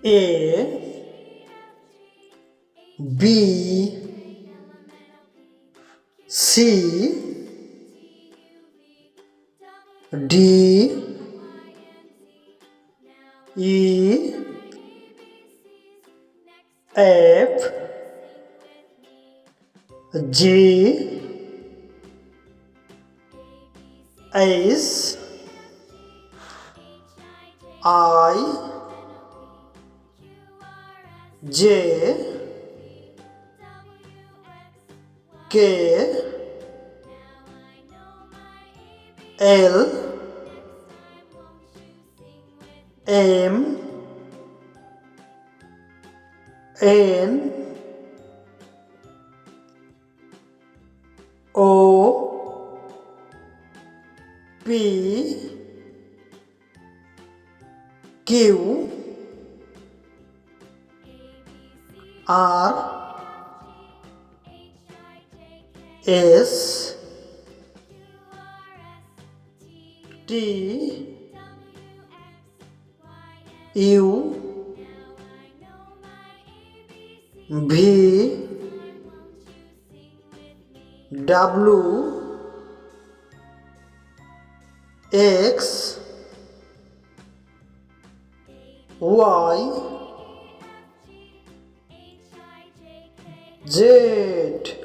A B C D E F G H I J K L M N O P Q R S T U V W X Y Z.